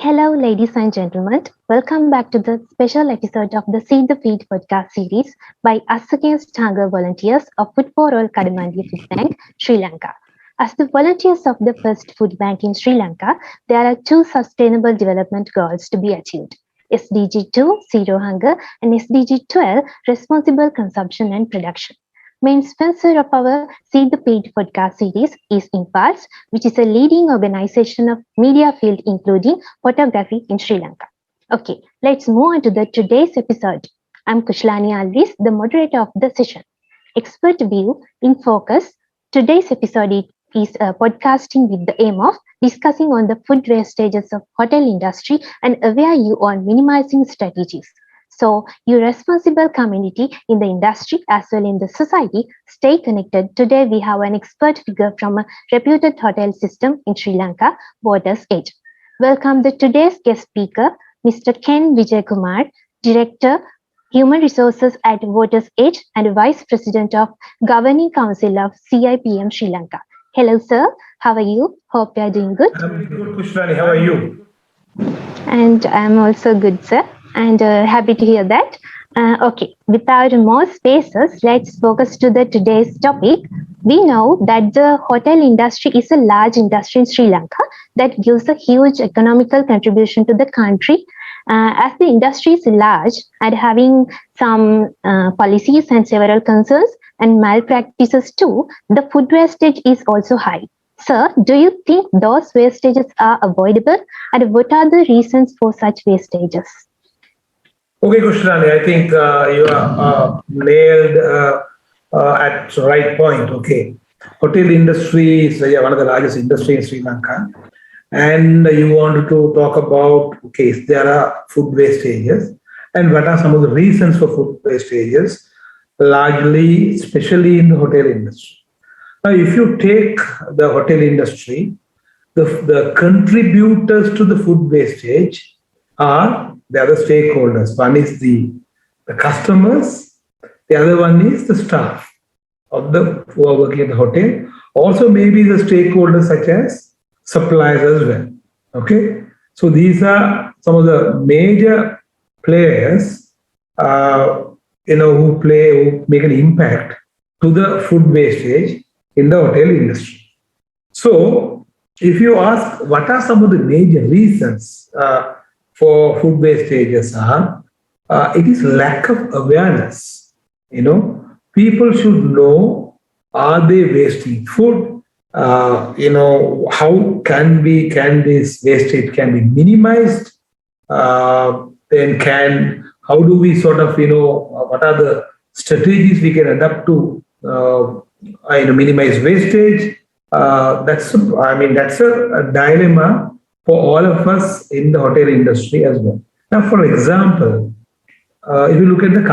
Hello, ladies and gentlemen. Welcome back to the special episode of the See the Feed podcast series by us against hunger volunteers of Food for All Kadamandiya Food Bank, Sri Lanka. As the volunteers of the first food bank in Sri Lanka, there are two sustainable development goals to be achieved. SDG 2, Zero Hunger, and SDG 12, Responsible Consumption and Production. Main sponsor of our See the Paid podcast series is Impulse, which is a leading organization of media field including photography in Sri Lanka. Okay, let's move on to the today's episode. I'm Kushlani Alvis, the moderator of the session. Expert view in focus. Today's episode is podcasting with the aim of discussing on the food wastages of hotel industry and aware you on minimizing strategies. So, your responsible community in the industry as well in the society stay connected. Today, we have an expert figure from a reputed hotel system in Sri Lanka, Waters Edge. Welcome the today's guest speaker, Mr. Ken Vijayakumar, Director, Human Resources at Waters Edge and Vice President of Governing Council of CIPM Sri Lanka. Hello, sir. How are you? Hope you are doing good. I'm good, Kushlani. How are you? And I'm also good, sir. And happy to hear that. Okay, without more spaces, let's focus to the today's topic. We know that the hotel industry is a large industry in Sri Lanka that gives a huge economical contribution to the country. As the industry is large and having some policies and several concerns and malpractices too, the food wastage is also high. Sir, do you think those wastages are avoidable, and what are the reasons for such wastages? Okay, Kushlani, I think you are nailed at the right point. Okay. Hotel industry is one of the largest industry in Sri Lanka. And you wanted to talk about, okay, if there are food wastages and what are some of the reasons for food wastages, largely, especially in the hotel industry. Now, if you take the hotel industry, the contributors to the food wastage are the other stakeholders. One is the customers, the other one is the staff of the who are working at the hotel. Also, maybe the stakeholders such as suppliers as well. Okay, so these are some of the major players, who make an impact to the food wastage in the hotel industry. So, if you ask what are some of the major reasons for food wastages it is lack of awareness. People should know, are they wasting food? How can this wastage can be minimized? How do we sort of, what are the strategies we can adapt to, minimize wastage? That's a dilemma for all of us in the hotel industry as well. Now, for example, if you look at the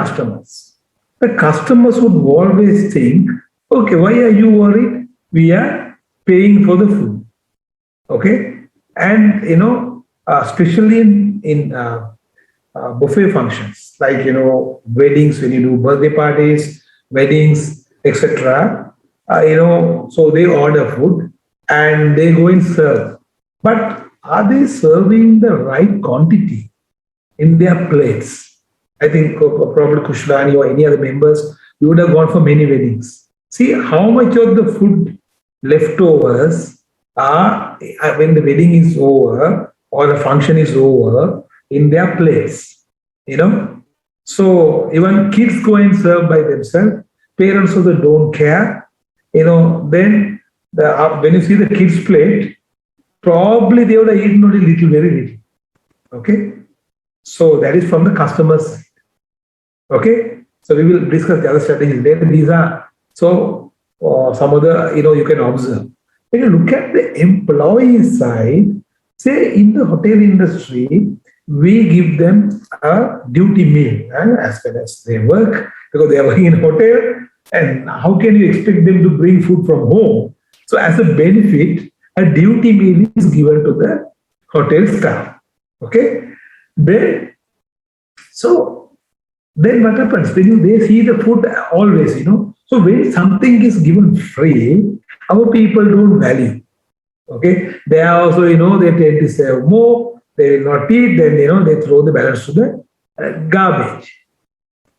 customers would always think, okay, why are you worried? We are paying for the food. Okay. And, especially in buffet functions, like, weddings, when you do birthday parties, weddings, etc., so they order food and they go and serve. But are they serving the right quantity in their plates? I think probably Kushlani or any other members, you would have gone for many weddings. See how much of the food leftovers are when the wedding is over or the function is over in their plates. So even kids go and serve by themselves. Parents also don't care. Then when you see the kids' plate, probably they would have eaten only little, very little. Okay. So that is from the customer's side. Okay. So we will discuss the other strategies later. These are some other, you can observe. When you look at the employee side, say in the hotel industry, we give them a duty meal as well as they work because they are working in a hotel. And how can you expect them to bring food from home? So as a benefit, a duty meal is given to the hotel staff. Okay. Then what happens? They see the food always, So when something is given free, our people don't value. Okay. They are also, they tend to serve more. they will not eat, then they throw the balance to the garbage.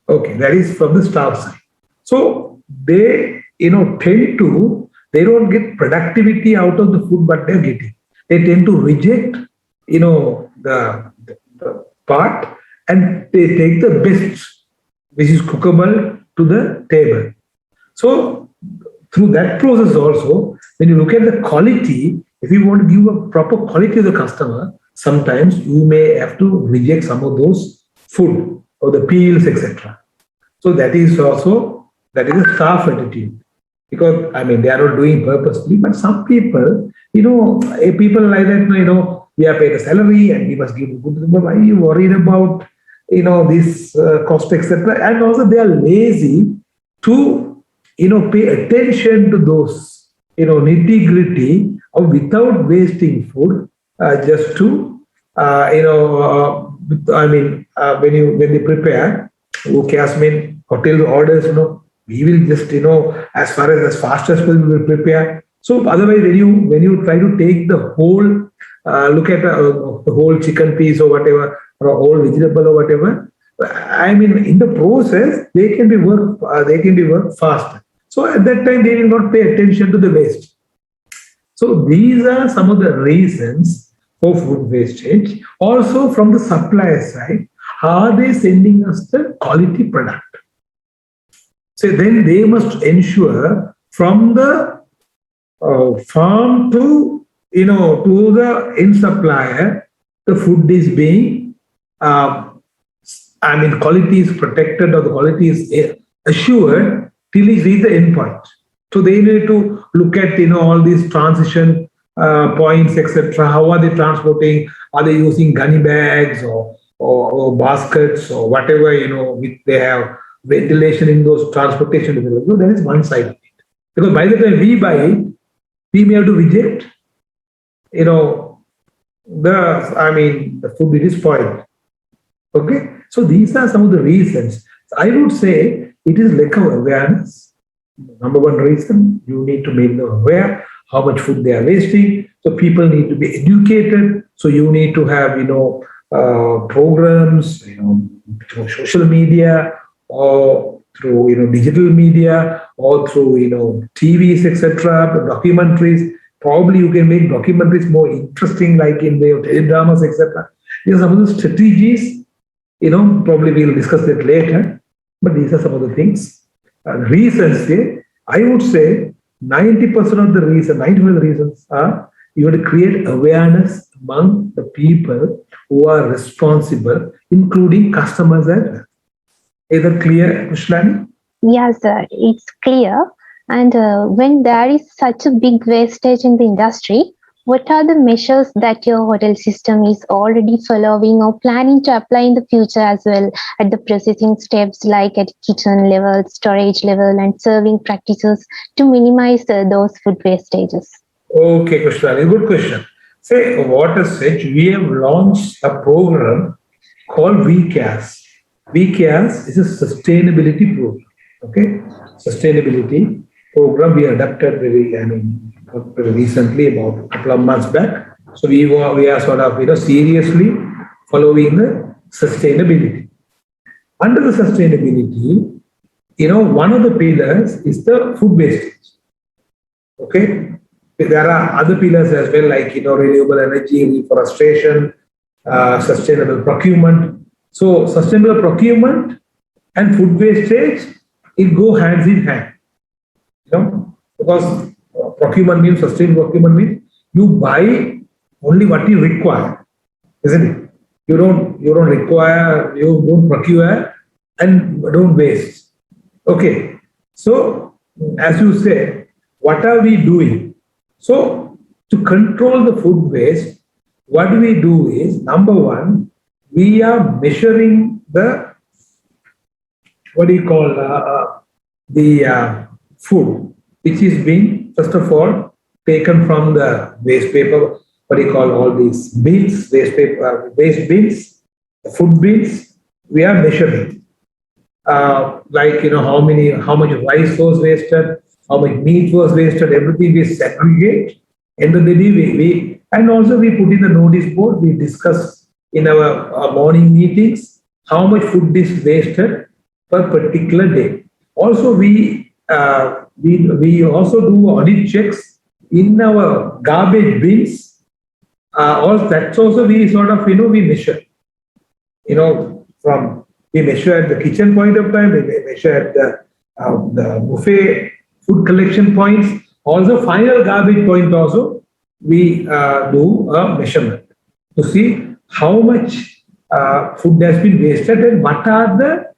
Okay, that is from the staff side. So they, tend to, they don't get productivity out of the food what they're getting. They tend to reject, the part, and they take the best, which is cookable, to the table. So through that process also, when you look at the quality, if you want to give a proper quality to the customer, sometimes you may have to reject some of those food or the peels, etc. So that is also, that is a staff attitude, because they are not doing purposely. But some people, people like that, we are paid a salary and we must give good. Why are you worried about this cost, etc.? And also they are lazy to pay attention to those nitty gritty, or without wasting food, just to when they prepare. Okay, as hotel orders, we will just as far as fast as possible we will prepare. So otherwise, when you try to take the whole look at the whole chicken piece or whatever, or a whole vegetable or whatever, in the process they can be work faster. So at that time they will not pay attention to the waste. So these are some of the reasons for food wastage. Also from the supplier side, are they sending us the quality product? So then they must ensure from the farm to to the end supplier, the food is being quality is protected, or the quality is assured till it reaches the end point. So they need to look at all these transition points, etc. How are they transporting? Are they using gunny bags or baskets or whatever, which they have ventilation in those transportation. So that is one side of it. Because by the time we buy it, we may have to reject, the food which is spoiled. Okay, so these are some of the reasons. So I would say it is lack of awareness. Number one reason, you need to make them aware how much food they are wasting. So people need to be educated. So you need to have, programs, through social media, or through digital media, or through TVs, etc. Documentaries. Probably you can make documentaries more interesting, like in way of teledramas, etc. These are some of the strategies. Probably we'll discuss that later. But these are some of the things. Reasons, I would say 90% of the reasons, 90% of the reasons are you have to create awareness among the people who are responsible, including customers as well. Is that clear, Kushlani? Yes, sir, it's clear. And when there is such a big wastage in the industry, what are the measures that your hotel system is already following or planning to apply in the future as well at the processing steps, like at kitchen level, storage level, and serving practices to minimize those food wastages? Okay, Kushlani, good question. Say, what as such, we have launched a program called VCAS. VCAS is a sustainability program. Okay, sustainability program we adopted very recently, about a couple of months back. So we are sort of seriously following the sustainability. Under the sustainability, one of the pillars is the food wastage. Okay, there are other pillars as well, like renewable energy, reforestation, sustainable procurement. So sustainable procurement and food wastage, it go hands in hand. Because procurement means, sustainable procurement means you buy only what you require, isn't it? You don't require, you don't procure and don't waste. Okay. So as you say, what are we doing? So to control the food waste, what we do is, number one, we are measuring the, the food which is being, first of all, taken from the waste paper, all these bins, waste paper, waste bins, food bins. We are measuring, how much rice was wasted, how much meat was wasted, everything we segregate. End of the day, And also we put in the notice board, we discuss in our morning meetings how much food is wasted per particular day. Also we also do audit checks in our garbage bins. Also that's also we sort of we measure, from we measure at the kitchen point of time, we measure at the buffet food collection points, also final garbage point also we do a measurement to see how much food has been wasted and what are the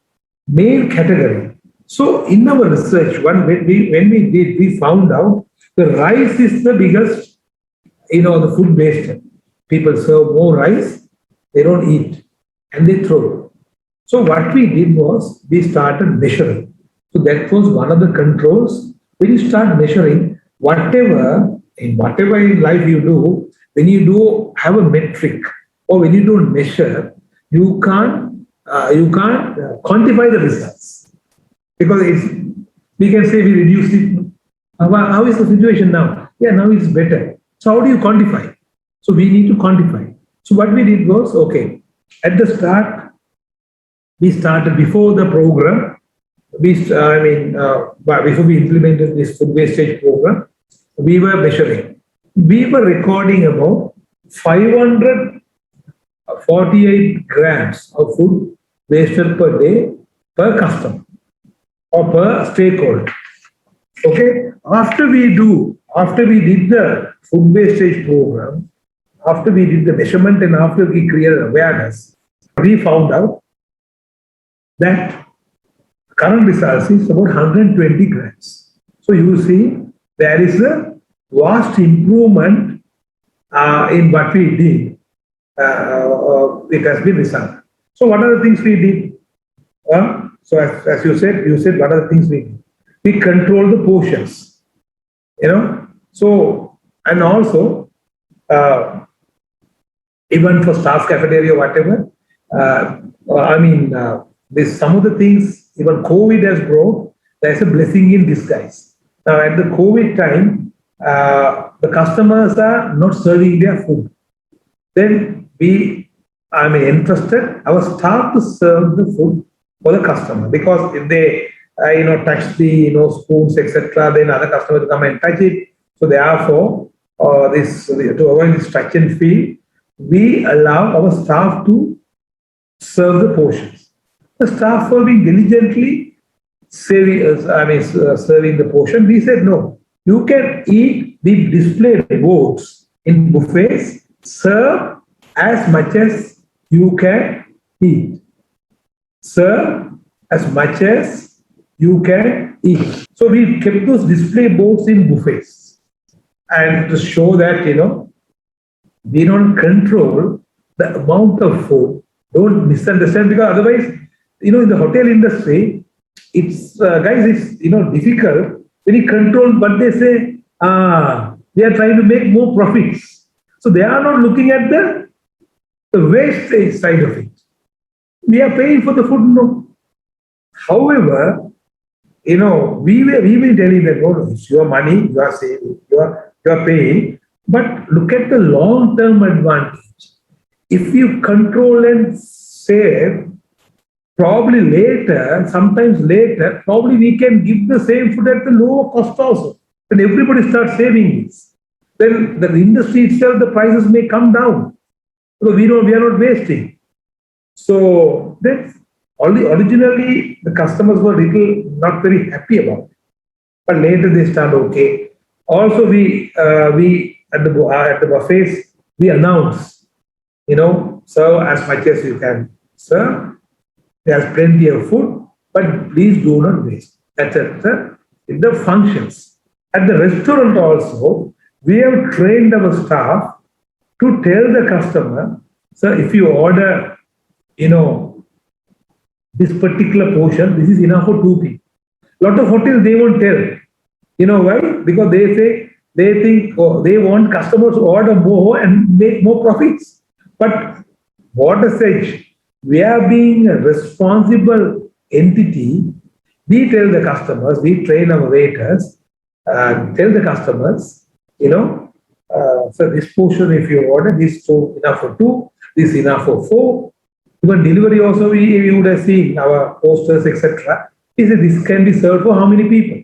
main category. So in our research, when we did, we found out the rice is the biggest, the food wasted. People serve more rice, they don't eat, and they throw. So what we did was we started measuring. So that was one of the controls. When you start measuring, whatever in life you do, when you do have a metric or when you don't measure, you can't quantify the results, because we can say we reduced it. How is the situation now? Yeah, now it's better. So how do you quantify? So we need to quantify. So what we did was, okay, at the start, we started before the program. Before we implemented this food wastage program, we were measuring. We were recording about 548 grams of food wasted per day per customer or per stakeholder. Okay. After we did the food wastage program, after we did the measurement and after we created awareness, we found out that current results is about 120 grams. So you see, there is a vast improvement in what we did. It has been resolved. So what are the things we did? So as you said, what are the things we did? We control the portions. So, and also even for staff cafeteria, whatever. There's some of the things even COVID has brought. There's a blessing in disguise. Now at the COVID time, the customers are not serving their food. Then we entrusted our staff to serve the food for the customer, because if they touch the spoons, etc., then other customers will come and touch it. So therefore, to avoid this touch and feel, we allow our staff to serve the portions. The staff were being diligently serving the portion. We said, no, you can eat the displayed boards in buffets, serve as much as you can eat. Serve as much as you can eat. So we kept those display boards in buffets, and to show that, we don't control the amount of food. Don't misunderstand, because otherwise, in the hotel industry, it's difficult when you control what they say. We are trying to make more profits. So they are not looking at the wastage side of it. We are paying for the food, no. However, we will tell you that, no, it's your money, you are saving, you are paying, but look at the long-term advantage. If you control and save, sometimes later, probably we can give the same food at the lower cost also. When everybody starts saving this, then the industry itself, the prices may come down. So we are not wasting. So that's originally the customers were not very happy about it, but later they start okay. Also, we at the buffets we announce, serve as much as you can serve. There's plenty of food, but please do not waste. That's the functions. At the restaurant also, we have trained our staff to tell the customer, so if you order, this particular portion, this is enough for 2 people. A lot of hotels, they won't tell. You know why? Because they think they want customers to order more and make more profits. But what as such, we are being a responsible entity. We tell the customers, we train our waiters, tell the customers, so this portion, if you order, this so enough for two, this enough for four. Even delivery also, we would have seen our posters, etc. Is that this can be served for how many people?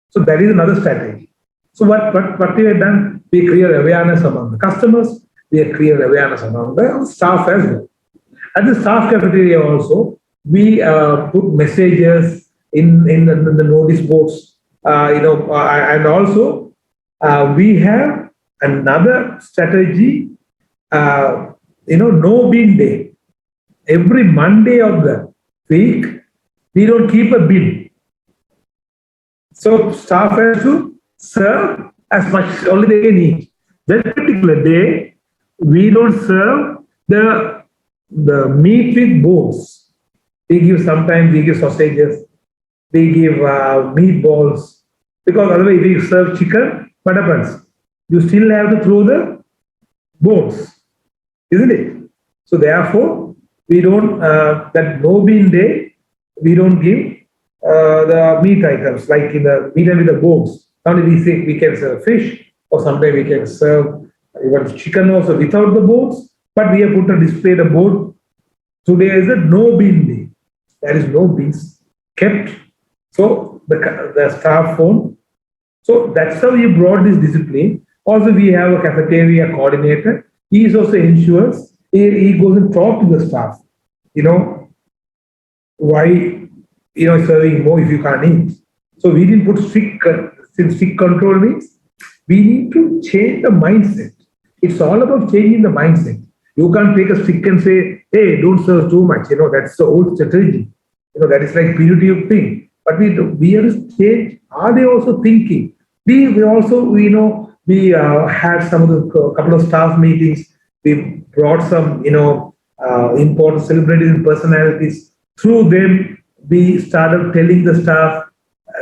So that is another strategy. So what we have done, we create awareness among the customers, we have created awareness among the staff as well. At the staff cafeteria also, we put messages in the notice boards, and also we have another strategy, no bin day. Every Monday of the week, we don't keep a bin. So staff has to serve as much only they can eat. That particular day, we don't serve the meat with bones. Sometimes we give sausages, we give meatballs, because otherwise if you serve chicken, what happens? You still have to throw the bones, isn't it? So therefore, we don't, that no bean day, we don't give the meat items, like in the meat and with the bones. Only we say we can serve fish, or sometimes we can serve even chicken also without the bones, but we have put a display the board. Today is a no bean day. There is no beans kept. So the staff phone. So that's how we brought this discipline. Also, we have a cafeteria coordinator. He is also ensures he goes and talk to the staff. Why serving more if you can't eat. So we didn't put strict control means we need to change the mindset. It's all about changing the mindset. You can't take a stick and say, hey, don't serve too much. That's the old strategy. That is like punitive thing. But we have to change. Are they also thinking? We also, we had some of the couple of staff meetings. We brought some, important celebrities and personalities. Through them, we started telling the staff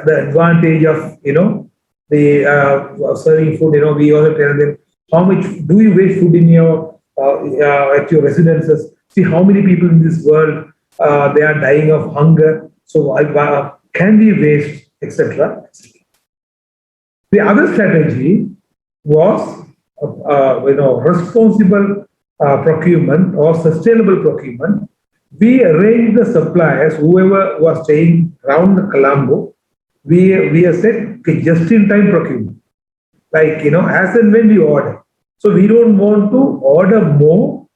the advantage of, the serving food. We also tell them how much do you waste food in your at your residences. See how many people in this world they are dying of hunger. So can we waste, etc. The other strategy was, responsible procurement or sustainable procurement. We arranged the suppliers, whoever was staying around Colombo, we have said okay, just-in-time procurement, like as and when we order. So we don't want to order more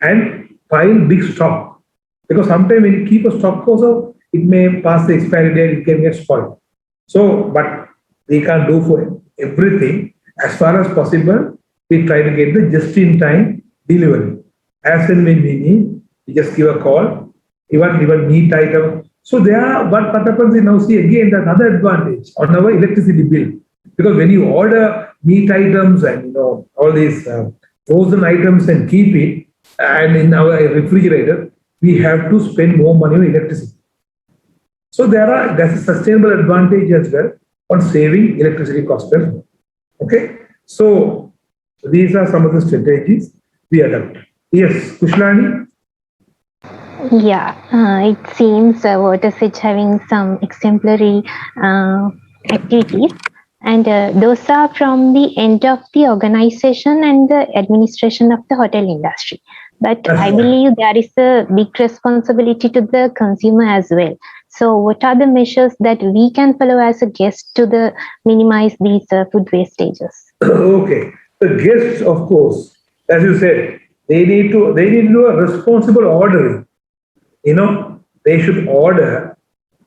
and pile big stock, because sometimes when you keep a stock also, it may pass the expiry date, it can get spoiled. So, but we can't do for everything. As far as possible, we try to get the just-in-time delivery. As and when we need, we just give a call, even meat item. So there are, what happens is now see again that another advantage on our electricity bill. Because when you order meat items and all these frozen items and keep it and in our refrigerator, we have to spend more money on electricity. So that's a sustainable advantage as well on saving electricity costs as well. Okay, so these are some of the strategies we adopt. Yes, Kushlani. Yeah, it seems Watersage having some exemplary activities, and those are from the end of the organization and the administration of the hotel industry. But That's I right. believe there is a big responsibility to the consumer as well. So, what are the measures that we can follow as a guest to minimize these food wastages? Okay, the guests, of course, as you said, they need to do a responsible ordering. They should order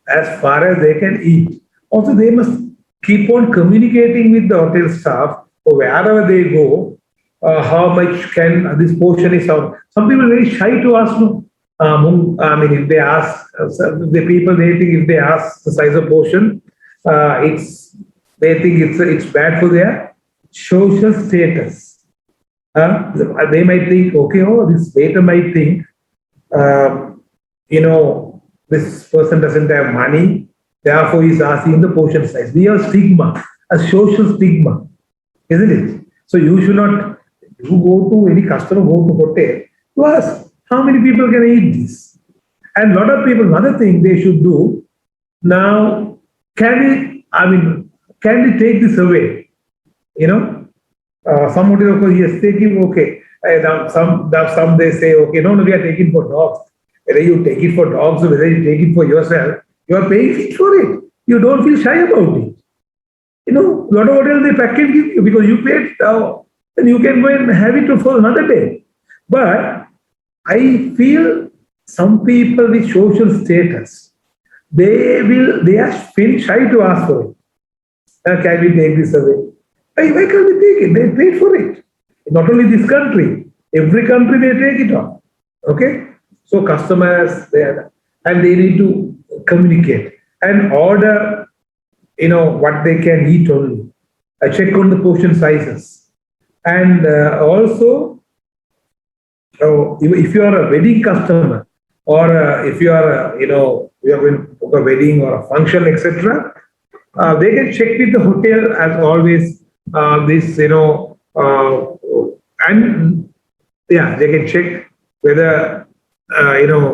as far as they can eat. Also, they must keep on communicating with the hotel staff or wherever they go. How much can this portion is out? Some people are very shy to ask. No, I mean, if they ask, the people they think if they ask the size of portion, they think it's bad for their social status. They might think, okay, this waiter might think. Um, this person doesn't have money, therefore he's asking the portion size. We have stigma, a social stigma, isn't it? So you should not, you go to any customer, go to hotel, you ask, how many people can eat this? And a lot of people, another thing they should do, now, can we take this away? Some hotel, of course, yes, taking okay. Now some they say, okay, no, no, we are taking for dogs. Whether you take it for dogs or whether you take it for yourself, you are paying fee for it. You don't feel shy about it. Lot of hotels they package give you because you paid, and you can go and have it for another day. But I feel some people with social status, they are feel shy to ask for it. Can we take this away? Why can't we take it? They paid for it. Not only this country, every country they take it on. Okay? So customers, and they need to communicate and order, what they can eat only. Check on the portion sizes. And also, if you are a wedding customer, or if you are, you are going to book a wedding or a function, etc., they can check with the hotel as always. This, and yeah, they can check whether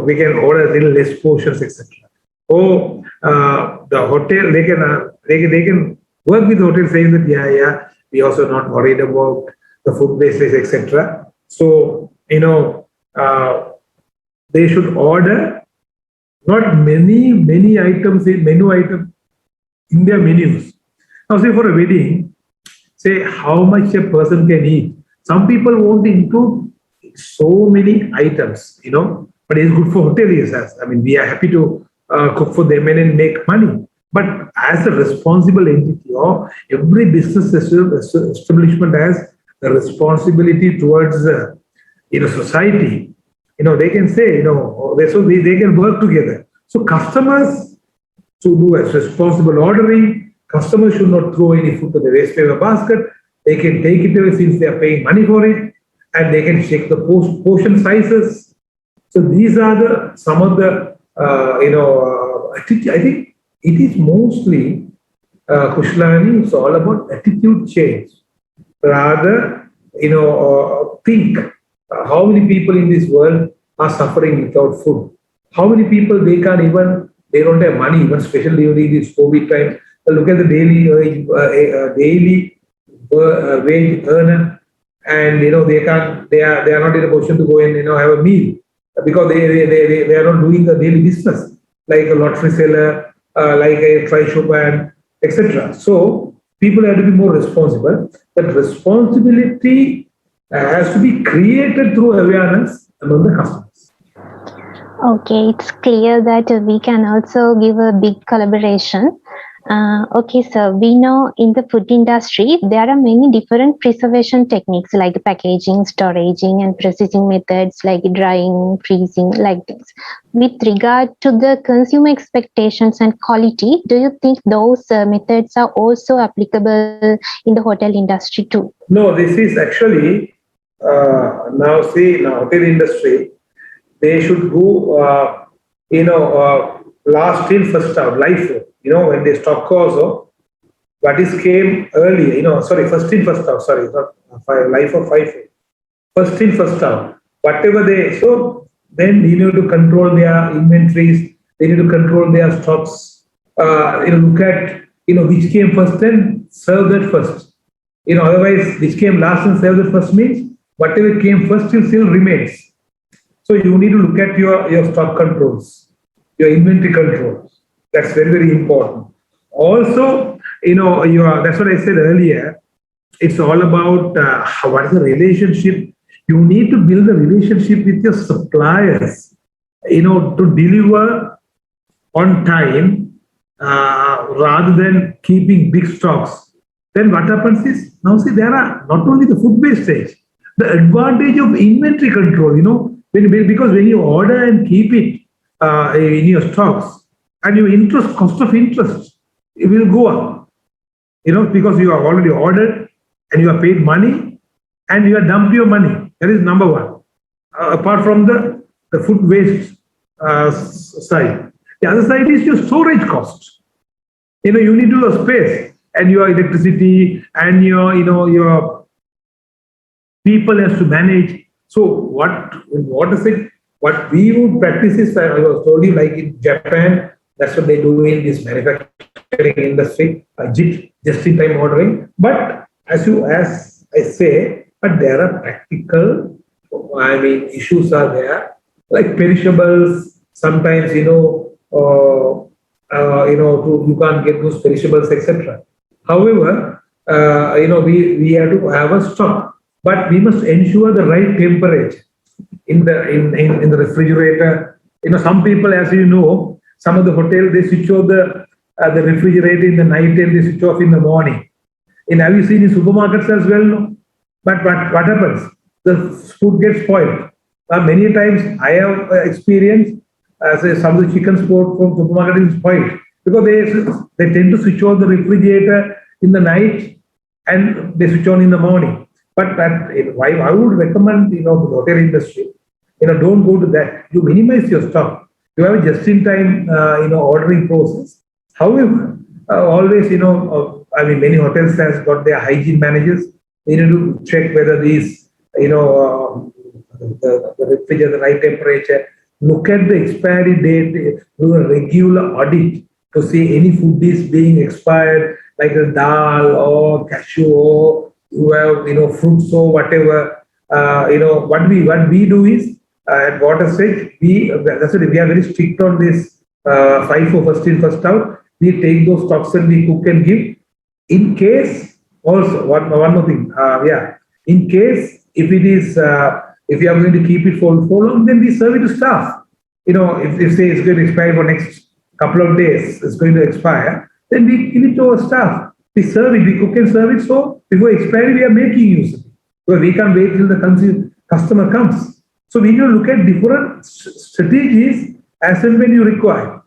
we can order a little less portions, etc. Or the hotel they can work with the hotel saying that we also not worried about the food wastage, etc. So they should order not many items in menu item in their menus. Now, say for a wedding, say how much a person can eat. Some people won't include so many items, but it's good for hoteliers. I mean, we are happy to cook for them and make money. But as a responsible entity, or every business establishment has a responsibility towards society. They can say, they can work together. So customers to do a responsible ordering. Customers should not throw any food to the waste paper basket. They can take it away since they are paying money for it, and they can check the portion sizes. So these are some of the I think it is mostly Kushlani. It's all about attitude change. Rather, think how many people in this world are suffering without food. How many people they don't have money, even especially during this COVID time. Look at the daily wage earner, and they are not in a position to go and have a meal because they are not doing the daily business like a lottery seller, like a try shop, and etc. So people have to be more responsible. That responsibility has to be created through awareness among the customers. Okay, it's clear that we can also give a big collaboration. Okay, so we know in the food industry, there are many different preservation techniques like packaging, storaging, and processing methods like drying, freezing, like this. With regard to the consumer expectations and quality, do you think those methods are also applicable in the hotel industry too? No, this is actually, now hotel industry, they should go, last in, first out, LIFO. When they stock also, what is came earlier, first in, first out, not LIFO, FIFO. First in, first out. Whatever so then you need to control their inventories, they need to control their stocks, look at, which came first and serve that first. Otherwise, which came last and serve that first means whatever came first still remains. So you need to look at your stock controls, your inventory controls. That's very, very important. Also, that's what I said earlier. It's all about what is the relationship. You need to build a relationship with your suppliers, to deliver on time rather than keeping big stocks. Then what happens is, now see, there are not only the food wastage, the advantage of inventory control, because when you order and keep it in your stocks, and your cost of interest, it will go up, because you have already ordered and you have paid money and you have dumped your money. That is number one. Apart from the food waste side, the other side is your storage cost. You need to have space and your electricity and your people has to manage. So what is it? What we would practice is, I was told you, like in Japan, that's what they do in this manufacturing industry, JIT, just-in-time ordering. But as I say, but there are practical, issues are there, like perishables. Sometimes, you can't get those perishables, etc. However, we have to have a stock, but we must ensure the right temperature in the refrigerator. Some people, as you know, some of the hotels they switch off the refrigerator in the night and they switch off in the morning. And have you seen in supermarkets as well? No? But what happens? The food gets spoiled. Many times I have experienced some of the chicken sport from supermarket is spoiled because they tend to switch on the refrigerator in the night and they switch on in the morning. But I would recommend the hotel industry, don't go to that. You minimize your stock. You have a just-in-time ordering process. However, always many hotels has got their hygiene managers. They need to check whether these the refrigerator, the right temperature. Look at the expiry date, do a regular audit to see any food is being expired, like a dal or cashew or you have fruits or whatever. What we do is at water stage that's why we are very strict on this 5 for first in first out. We take those stocks and we cook and give. In case also one more thing, in case if it is if you are going to keep it for long, then we serve it to staff. If say it's going to expire for next couple of days, it's going to expire, then we give it to our staff. We serve it, we cook and serve it. So before expiry, we are making use of it. Because we can't wait till the customer comes. So we need to look at different strategies as and when you require.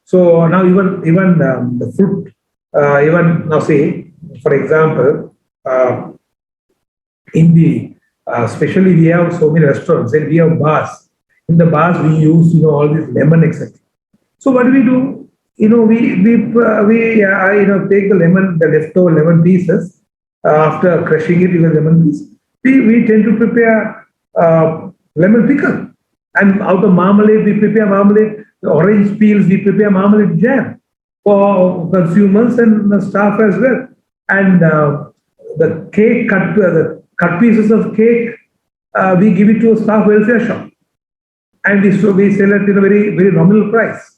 So now even the fruit, even now say, for example, in the especially we have so many restaurants and we have bars. In the bars we use all this lemon etc. So what do we do? Take the leftover lemon pieces after crushing it in a lemon piece. We tend to prepare lemon pickle, and out of marmalade we prepare marmalade. The orange peels we prepare marmalade jam for consumers and the staff as well. And the cake the cut pieces of cake we give it to a staff welfare shop, and we sell it at a very very nominal price.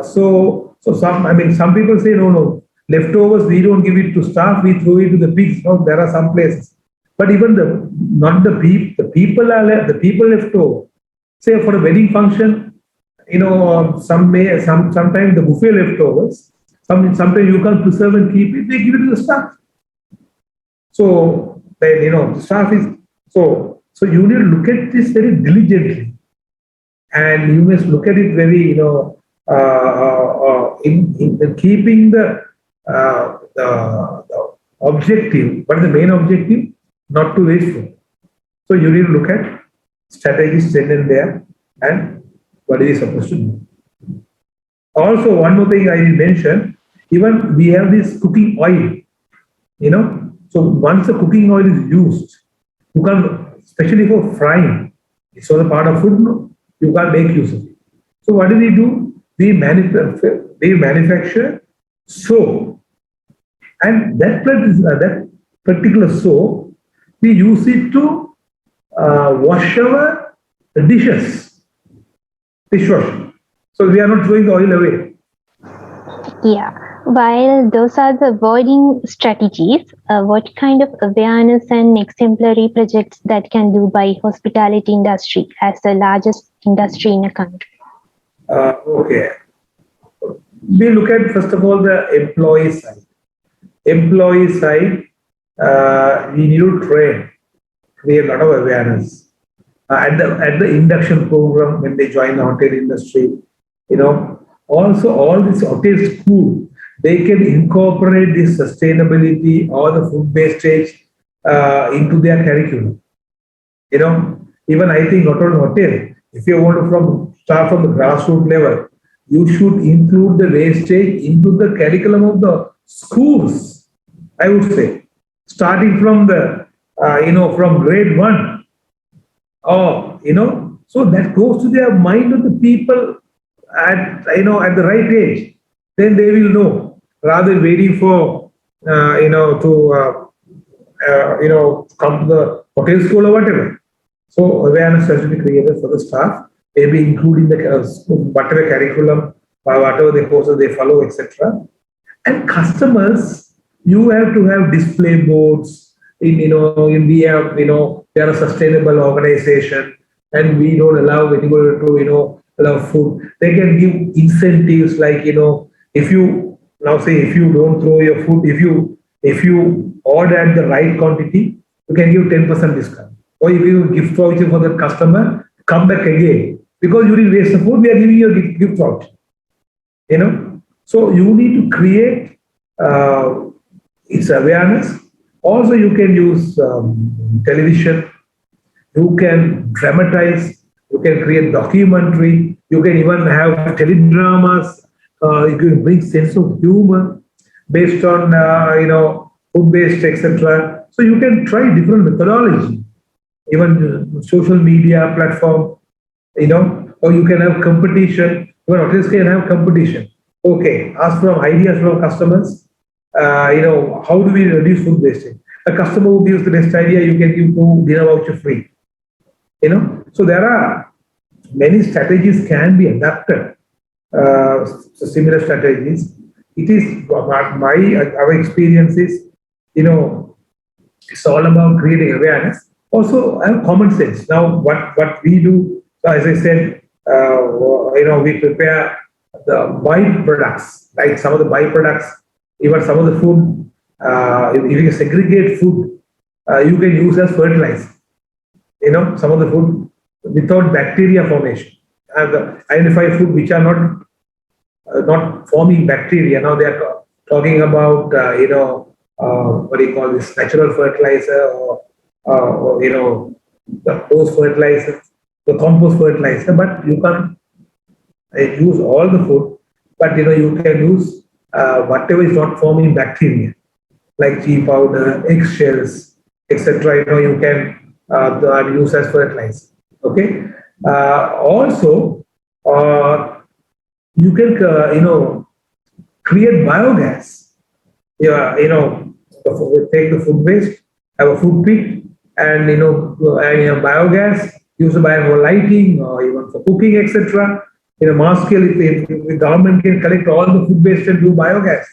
Some people say no, leftovers we don't give it to staff, we throw it to the pigs. No, there are some places, but even the people left over. Say for a wedding function, sometimes the buffet leftovers. Sometimes you can't preserve and keep it. They give it to the staff. So then the staff is so you need to look at this very diligently, and you must look at it very in keeping the objective. What is the main objective? Not to waste food. So you need to look at strategies then and there, and what is he supposed to do. Also, one more thing I will mention, even we have this cooking oil, So once the cooking oil is used, you can, especially for frying, it's all a part of food, no? You can't make use of it. So what do? We manufacture soap, and that particular soap, we use it to wash our dishes, dishwasher. So we are not throwing the oil away. Yeah. While those are the avoiding strategies, what kind of awareness and exemplary projects that can do by hospitality industry as the largest industry in a country? Okay. We look at first of all the employee side. Employee side, we need to create a lot of awareness at the induction program when they join the hotel industry. Also all this hotel school, they can incorporate this sustainability or the food wastage into their curriculum. Even I think not only hotel, if you want to start from the grassroots level, you should include the wastage into the curriculum of the schools. I would say, starting from from grade 1, so that goes to their mind of the people at the right age. Then they will know, rather than waiting for to come to the hotel school or whatever. So awareness has to be created for the staff, maybe including the whatever curriculum or whatever the courses they follow, etc. And customers, you have to have display boards. We have, we are a sustainable organization, and we don't allow anybody to, allow food. They can give incentives like, if you now say if you don't throw your food, if you order at the right quantity, you can give 10% discount. Or if you gift voucher for the customer, come back again. Because you didn't waste the food, we are giving you a gift voucher. So you need to create its awareness. Also, you can use television, you can dramatize, you can create documentary, you can even have teledramas, you can bring sense of humor based on food based, etc. So you can try different methodology, even social media platform, or you can have competition. Even hotels can have competition. Okay, ask from ideas from customers. How do we reduce food wastage? A customer who gives the best idea, you can give two dinner voucher free. So there are many strategies can be adapted. Similar strategies. It is our experience is, it's all about creating awareness. Also, have common sense. Now, what we do, so as I said, we prepare the byproducts, like some of the byproducts, even some of the food. If you segregate food, you can use as fertilizer. Some of the food without bacteria formation, and identify food which are not forming bacteria. Now they are talking about what do you call this, natural fertilizer, or those fertilizers, the compost fertilizer. But you can't use all the food, but you can use whatever is not forming bacteria, like tea powder, eggshells, etc. You can use as fertilizer. Okay. Also, you can create biogas. Yeah, take the food waste, have a food pit, and biogas used by for lighting or even for cooking, etc. In a mass scale, if the government can collect all the food waste and do biogas,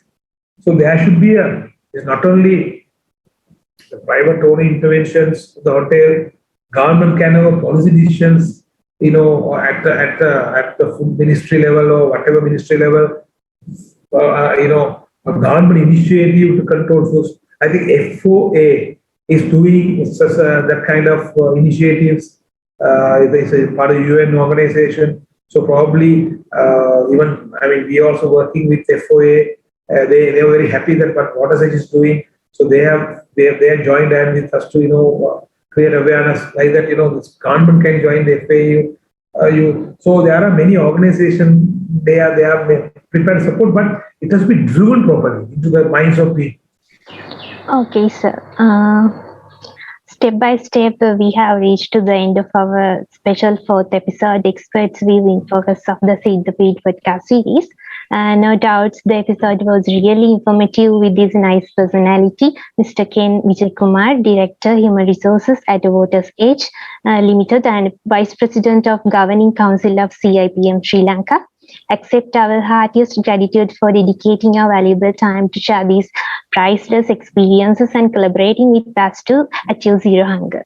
so there should be it's not only the private owner interventions, the hotel, government can have policy decisions, at the food ministry level or whatever ministry level, a government initiative to control foods. I think FOA is doing such that kind of initiatives. It's a part of UN organization. So probably we are also working with FOA. They are very happy that what WaterSedge is doing. So they have joined hand with us to create awareness like that. This government can join the FAU. So there are many organizations. They are prepared support, but it has to be driven properly into the minds of people. Okay, sir. Step by step, we have reached to the end of our special fourth episode, Experts Viewing Focus of the Seed the Feed podcast series. No doubt the episode was really informative with this nice personality, Mr. Ken Vijayakumar, Director, Human Resources at WaterSedge Limited and Vice President of Governing Council of CIPM Sri Lanka. Accept our heartiest gratitude for dedicating your valuable time to share these priceless experiences and collaborating with us to achieve zero hunger.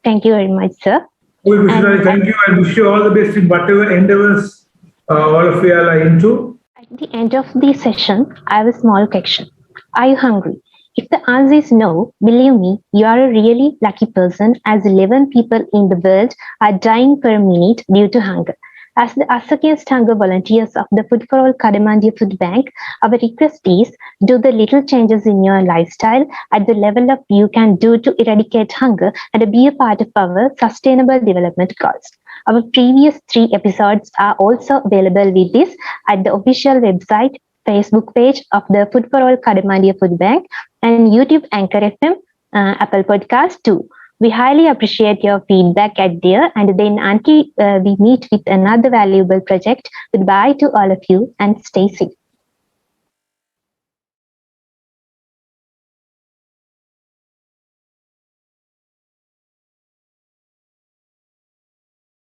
Thank you very much, sir. Thank you. I wish you all the best in whatever endeavors all of you are into. At the end of the session, I have a small question. Are you hungry? If the answer is no, believe me, you are a really lucky person, as 11 people in the world are dying per minute due to hunger. As the Us Against Hunger volunteers of the Food for All Kadamandiya Food Bank, our request is do the little changes in your lifestyle at the level of you can do to eradicate hunger and be a part of our sustainable development goals. Our previous 3 episodes are also available with this at the official website, Facebook page of the Food for All Kadamandiya Food Bank and YouTube Anchor FM, Apple Podcast too. We highly appreciate your feedback at there, and then until we meet with another valuable project, goodbye to all of you and stay safe.